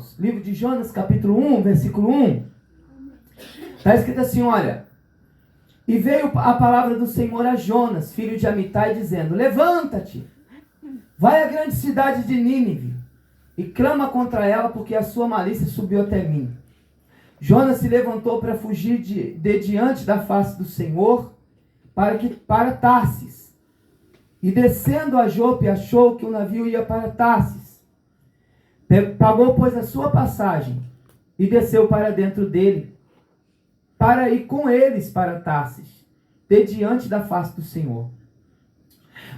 irmãos? Livro de Jonas, capítulo 1, versículo 1. Está escrito assim, olha. E veio a palavra do Senhor a Jonas, filho de Amitai, dizendo: levanta-te, vai à grande cidade de Nínive, e clama contra ela, porque a sua malícia subiu até mim. Jonas se levantou para fugir de diante da face do Senhor, para Tarsis. E descendo a Jope, achou que o navio ia para Tarsis. Pagou, pois, a sua passagem, e desceu para dentro dele, para ir com eles para Tarsis, de diante da face do Senhor.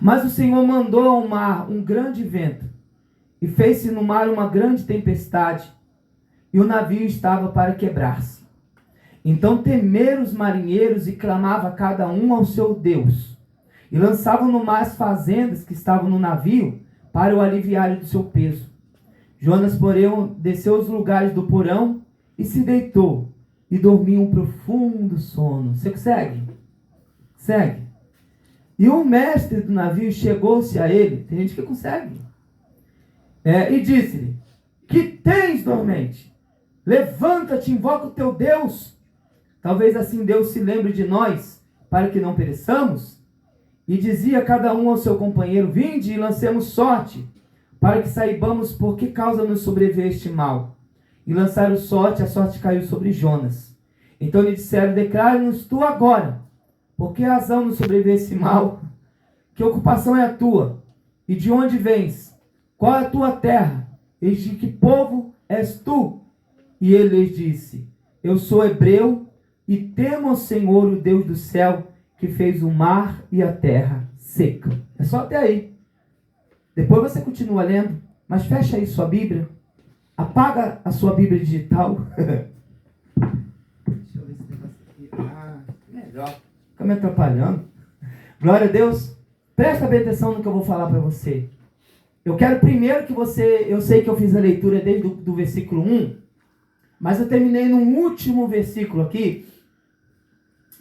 Mas o Senhor mandou ao mar um grande vento, e fez-se no mar uma grande tempestade, e o navio estava para quebrar-se. Então temeram os marinheiros, e clamava cada um ao seu Deus, e lançavam no mar as fazendas que estavam no navio, para o aliviarem do seu peso. Jonas, porém, desceu os lugares do porão, e se deitou, e dormiu um profundo sono. Você consegue? Segue. E o mestre do navio chegou-se a ele. Tem gente que consegue. E disse-lhe: que tens, dormente? Levanta-te, invoca o teu Deus. Talvez assim Deus se lembre de nós, para que não pereçamos. E dizia cada um ao seu companheiro: vinde e lancemos sorte, para que saibamos por que causa nos sobreveio este mal. E lançaram sorte, a sorte caiu sobre Jonas. Então lhe disseram: declara-nos tu agora, por que razão nos sobreveio esse mal? Que ocupação é a tua? E de onde vens? Qual é a tua terra? E de que povo és tu? E ele lhes disse: eu sou hebreu, e temo ao Senhor, o Deus do céu, que fez o mar e a terra seca. É só até aí. Depois você continua lendo, mas fecha aí sua Bíblia. Apaga a sua Bíblia digital. Deixa eu ver esse negócio aqui. Melhor. Fica me atrapalhando. Glória a Deus. Presta bem atenção no que eu vou falar para você. Eu quero primeiro que você... Eu sei que eu fiz a leitura desde do versículo 1, mas eu terminei no último versículo aqui.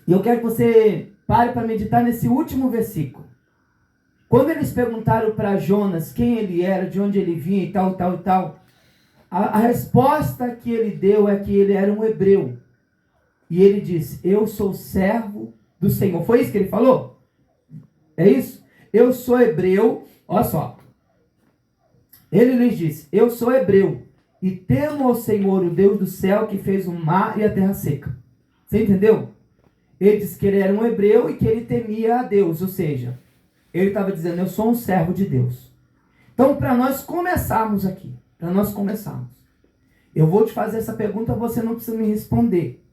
E eu quero que você pare para meditar nesse último versículo. Quando eles perguntaram para Jonas quem ele era, de onde ele vinha e tal, tal e tal, a resposta que ele deu é que ele era um hebreu. E ele disse: eu sou servo do Senhor. Foi isso que ele falou? É isso? Eu sou hebreu. Olha só. Ele lhes disse: eu sou hebreu, e temo ao Senhor, o Deus do céu, que fez o mar e a terra seca. Você entendeu? Ele disse que ele era um hebreu e que ele temia a Deus. Ou seja, ele estava dizendo: eu sou um servo de Deus. Então, para nós começarmos aqui, eu vou te fazer essa pergunta, você não precisa me responder,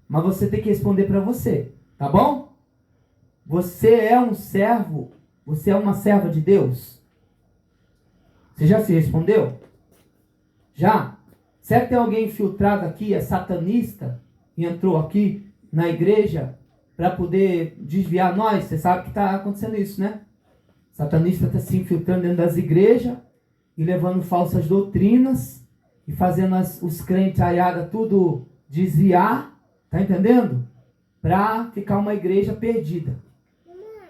mas você tem que responder para você, tá bom? Você é um servo? Você é uma serva de Deus? Você já se respondeu? Já? Será que tem alguém infiltrado aqui, é satanista, e entrou aqui na igreja para poder desviar nós? Você sabe que está acontecendo isso, né? Satanista está se infiltrando dentro das igrejas e levando falsas doutrinas e fazendo os crentes aiada tudo desviar, tá entendendo? Para ficar uma igreja perdida.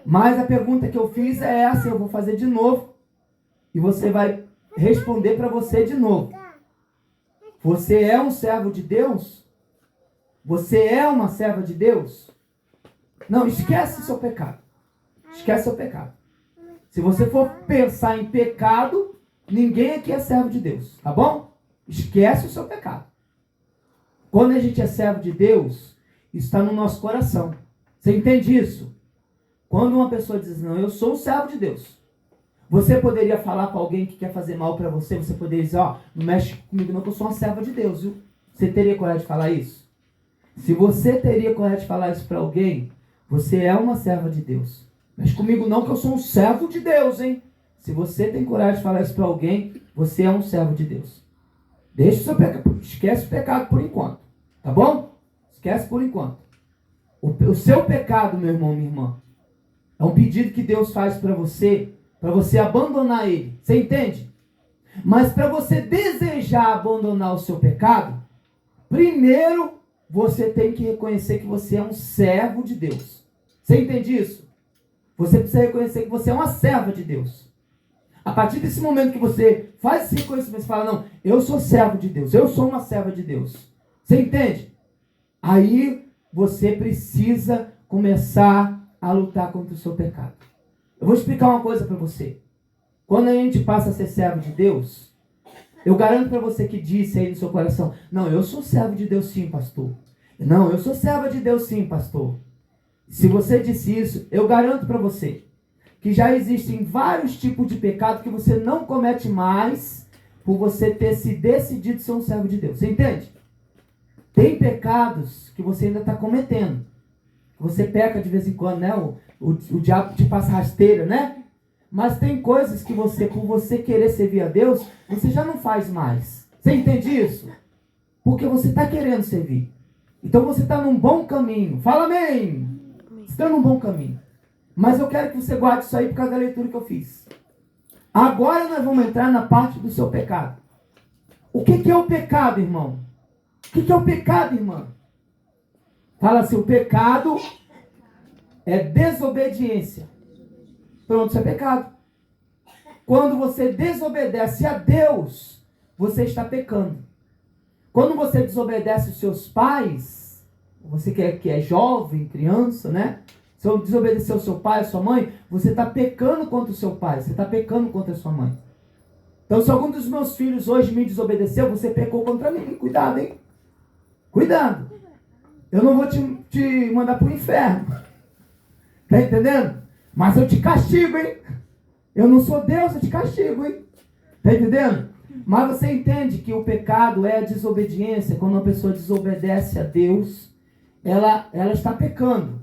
Mas a pergunta que eu fiz é essa, eu vou fazer de novo e você vai responder para você de novo. Você é um servo de Deus? Você é uma serva de Deus? Não, esquece seu pecado. Esquece seu pecado. Se você for pensar em pecado, ninguém aqui é servo de Deus, tá bom? Esquece o seu pecado. Quando a gente é servo de Deus, isso está no nosso coração. Você entende isso? Quando uma pessoa diz: não, eu sou um servo de Deus. Você poderia falar para alguém que quer fazer mal para você, você poderia dizer: ó, não mexe comigo não, que eu sou uma serva de Deus, viu? Você teria coragem de falar isso? Se você teria coragem de falar isso para alguém, você é uma serva de Deus. Mexe comigo não, que eu sou um servo de Deus, hein? Se você tem coragem de falar isso para alguém, você é um servo de Deus. Deixa o seu pecado, esquece o pecado por enquanto, tá bom? Esquece por enquanto. O seu pecado, meu irmão, minha irmã, é um pedido que Deus faz para você abandonar ele. Você entende? Mas para você desejar abandonar o seu pecado, primeiro você tem que reconhecer que você é um servo de Deus. Você entende isso? Você precisa reconhecer que você é uma serva de Deus. A partir desse momento que você faz esse reconhecimento, você fala: não, eu sou servo de Deus, eu sou uma serva de Deus. Você entende? Aí você precisa começar a lutar contra o seu pecado. Eu vou explicar uma coisa para você. Quando a gente passa a ser servo de Deus, eu garanto para você que disse aí no seu coração, não, eu sou servo de Deus sim, pastor. Não, eu sou serva de Deus sim, pastor. Se você disse isso, eu garanto para você que já existem vários tipos de pecado que você não comete mais por você ter se decidido ser um servo de Deus. Você entende? Tem pecados que você ainda está cometendo. Você peca de vez em quando, né? O diabo te passa rasteira, né? Mas tem coisas que você, por você querer servir a Deus, você já não faz mais. Você entende isso? Porque você está querendo servir. Então você está num bom caminho. Fala amém! Você está num bom caminho. Mas eu quero que você guarde isso aí por causa da leitura que eu fiz. Agora nós vamos entrar na parte do seu pecado. O que é o pecado, irmão? O que é o pecado, irmã? Fala assim, o pecado é desobediência. Pronto, isso é pecado. Quando você desobedece a Deus, você está pecando. Quando você desobedece os seus pais, você que é jovem, criança, né? Se eu desobedecer o seu pai, a sua mãe, você está pecando contra o seu pai, você está pecando contra a sua mãe. Então, se algum dos meus filhos hoje me desobedeceu, você pecou contra mim. Cuidado, hein? Cuidado. Eu não vou te mandar para o inferno. Tá entendendo? Mas eu te castigo, hein? Eu não sou Deus, eu te castigo, hein? Tá entendendo? Mas você entende que o pecado é a desobediência. Quando uma pessoa desobedece a Deus, ela está pecando.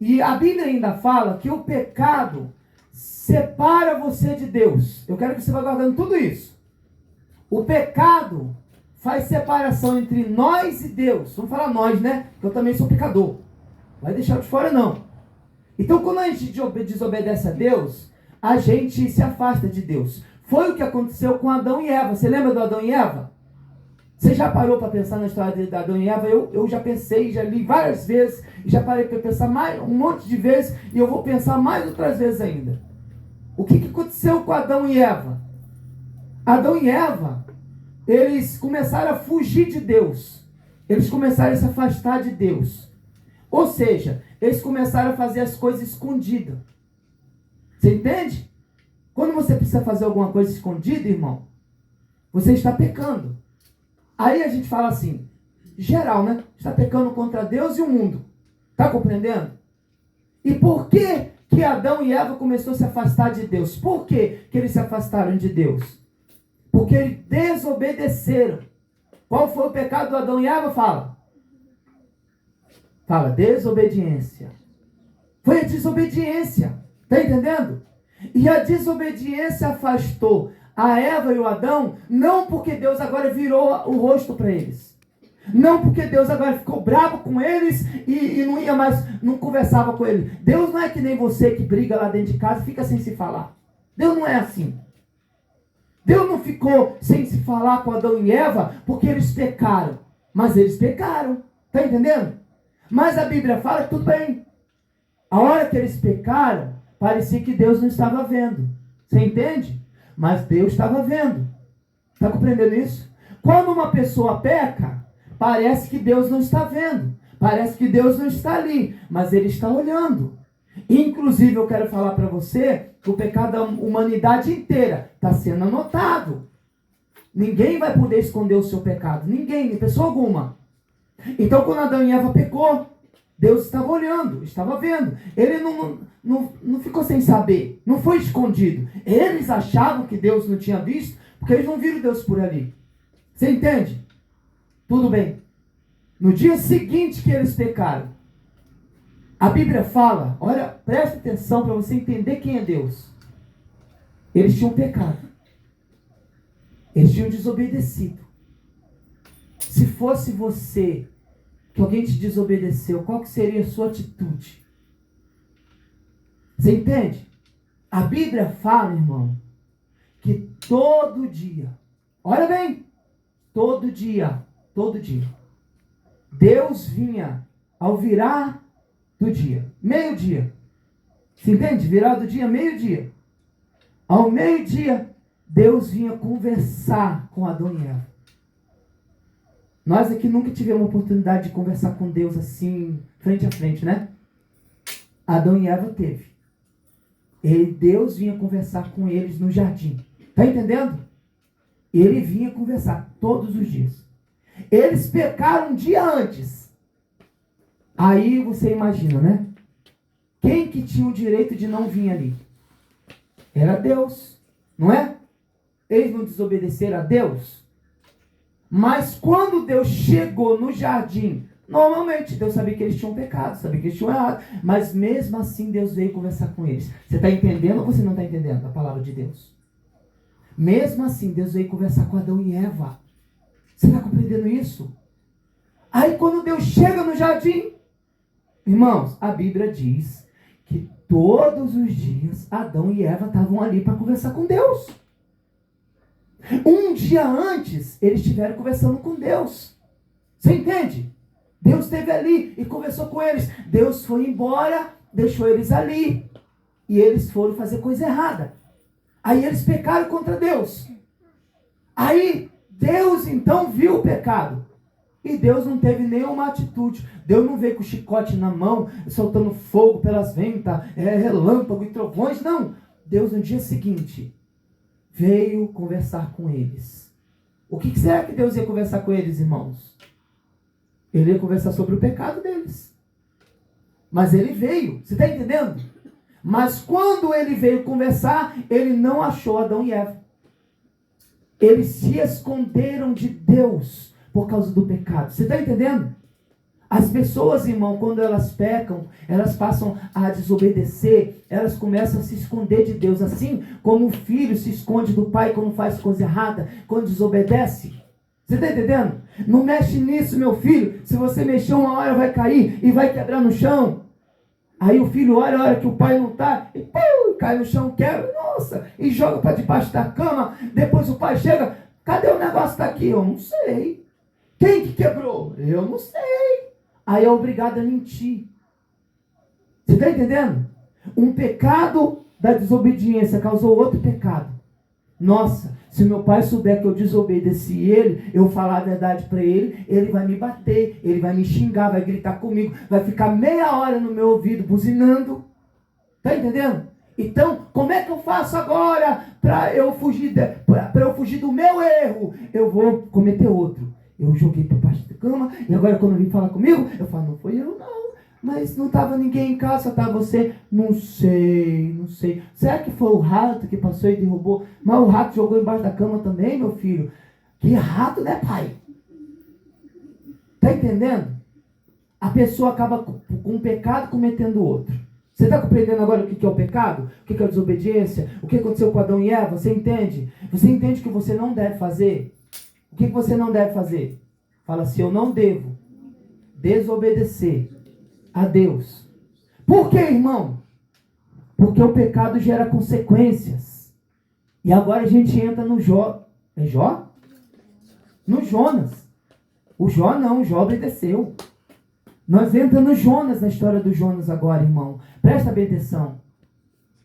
E a Bíblia ainda fala que o pecado separa você de Deus. Eu quero que você vá guardando tudo isso. O pecado faz separação entre nós e Deus. Vamos falar nós, né? Eu também sou pecador. Vai deixar de fora, não. Então, quando a gente desobedece a Deus, a gente se afasta de Deus. Foi o que aconteceu com Adão e Eva. Você lembra do Adão e Eva? Você já parou para pensar na história de Adão e Eva? Eu já pensei, já li várias vezes, e já parei para pensar mais, um monte de vezes, e eu vou pensar mais outras vezes ainda. O que aconteceu com Adão e Eva? Adão e Eva, eles começaram a fugir de Deus. Eles começaram a se afastar de Deus. Ou seja, eles começaram a fazer as coisas escondidas. Você entende? Quando você precisa fazer alguma coisa escondida, irmão, você está pecando. Aí a gente fala assim, geral, né? Está pecando contra Deus e o mundo. Está compreendendo? E por que Adão e Eva começaram a se afastar de Deus? Por que eles se afastaram de Deus? Porque eles desobedeceram. Qual foi o pecado do Adão e Eva? Fala. Fala, desobediência. Foi a desobediência. Está entendendo? E a desobediência afastou a Eva e o Adão, não porque Deus agora virou o rosto para eles. Não porque Deus agora ficou bravo com eles e não ia mais, não conversava com eles. Deus não é que nem você que briga lá dentro de casa e fica sem se falar. Deus não é assim. Deus não ficou sem se falar com Adão e Eva porque eles pecaram. Mas eles pecaram. Está entendendo? Mas a Bíblia fala que tudo bem. A hora que eles pecaram, parecia que Deus não estava vendo. Você entende? Mas Deus estava vendo. Está compreendendo isso? Quando uma pessoa peca, parece que Deus não está vendo. Parece que Deus não está ali. Mas Ele está olhando. Inclusive, eu quero falar para você que o pecado da humanidade inteira está sendo anotado. Ninguém vai poder esconder o seu pecado. Ninguém, nem pessoa alguma. Então, quando Adão e Eva pecou, Deus estava olhando, estava vendo. Ele não ficou sem saber, não foi escondido. Eles achavam que Deus não tinha visto, porque eles não viram Deus por ali. Você entende? Tudo bem. No dia seguinte que eles pecaram, a Bíblia fala, olha, presta atenção para você entender quem é Deus. Eles tinham pecado. Eles tinham desobedecido. Se fosse você, que alguém te desobedeceu, qual que seria a sua atitude? Você entende? A Bíblia fala, irmão, que todo dia, olha bem, todo dia, Deus vinha ao virar do dia, meio-dia. Você entende? Virar do dia, meio-dia. Ao meio-dia, Deus vinha conversar com Adão e Eva. Nós aqui nunca tivemos a oportunidade de conversar com Deus assim, frente a frente, né? Adão e Eva teve. Deus vinha conversar com eles no jardim. Tá entendendo? Ele vinha conversar todos os dias. Eles pecaram um dia antes. Aí você imagina, né? Quem que tinha o direito de não vir ali? Era Deus, não é? Eles não desobedeceram a Deus. Mas quando Deus chegou no jardim, normalmente Deus sabia que eles tinham pecado, sabia que eles tinham errado. Mas mesmo assim Deus veio conversar com eles. Você está entendendo ou você não está entendendo a palavra de Deus? Mesmo assim Deus veio conversar com Adão e Eva. Você está compreendendo isso? Aí quando Deus chega no jardim, irmãos, a Bíblia diz que todos os dias Adão e Eva estavam ali para conversar com Deus. Um dia antes, eles estiveram conversando com Deus. Você entende? Deus esteve ali e conversou com eles. Deus foi embora, deixou eles ali. E eles foram fazer coisa errada. Aí eles pecaram contra Deus. Aí Deus então viu o pecado. E Deus não teve nenhuma atitude. Deus não veio com o chicote na mão, soltando fogo pelas ventas, relâmpago e trovões. Não. Deus no dia seguinte veio conversar com eles. O que será que Deus ia conversar com eles, irmãos? Ele ia conversar sobre o pecado deles. Mas ele veio. Você está entendendo? Mas quando ele veio conversar, ele não achou Adão e Eva. Eles se esconderam de Deus por causa do pecado. Você está entendendo? As pessoas, irmão, quando elas pecam, elas passam a desobedecer, elas começam a se esconder de Deus, assim como o filho se esconde do pai quando faz coisa errada, quando desobedece. Você está entendendo? Não mexe nisso, meu filho. Se você mexer uma hora vai cair e vai quebrar no chão. Aí o filho olha a hora que o pai não está e pum, cai no chão, quebra, nossa, e joga para debaixo da cama. Depois o pai chega, cadê o negócio daqui? Eu não sei. Quem que quebrou? Eu não sei. Aí é obrigado a mentir. Você está entendendo? Um pecado da desobediência causou outro pecado. Nossa, se meu pai souber que eu desobedeci ele, eu falar a verdade para ele, ele vai me bater, ele vai me xingar, vai gritar comigo, vai ficar meia hora no meu ouvido buzinando. Está entendendo? Então, como é que eu faço agora para eu fugir do meu erro? Eu vou cometer outro. Eu joguei para baixo da cama, e agora quando vem falar comigo, eu falo, não foi eu não. Mas não estava ninguém em casa, só estava você. Não sei. Será que foi o rato que passou e derrubou? Mas o rato jogou embaixo da cama também, meu filho. Que rato, né, pai? Está entendendo? A pessoa acaba com um pecado cometendo outro. Você está compreendendo agora o que é o pecado? O que é a desobediência? O que aconteceu com Adão e Eva? Você entende? Você entende o que você não deve fazer? O que você não deve fazer? Fala assim, eu não devo desobedecer a Deus. Por quê, irmão? Porque o pecado gera consequências. E agora a gente entra no Jó. É Jó? No Jonas. O Jó não, o Jó obedeceu. Nós entramos no Jonas, na história do Jonas agora, irmão. Presta bem atenção.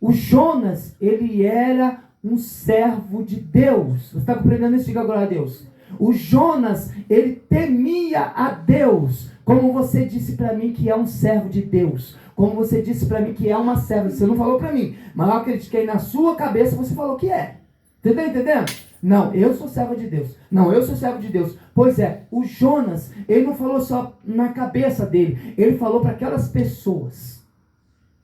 O Jonas, ele era um servo de Deus. Você está compreendendo isso? Diga agora a Deus. O Jonas, ele temia a Deus. Como você disse para mim que é um servo de Deus. Como você disse para mim que é uma serva. Você não falou para mim. Mas eu acredito que aí na sua cabeça você falou que é. Você está entendendo? Não, eu sou servo de Deus. Não, eu sou servo de Deus. Pois é, o Jonas, ele não falou só na cabeça dele. Ele falou para aquelas pessoas.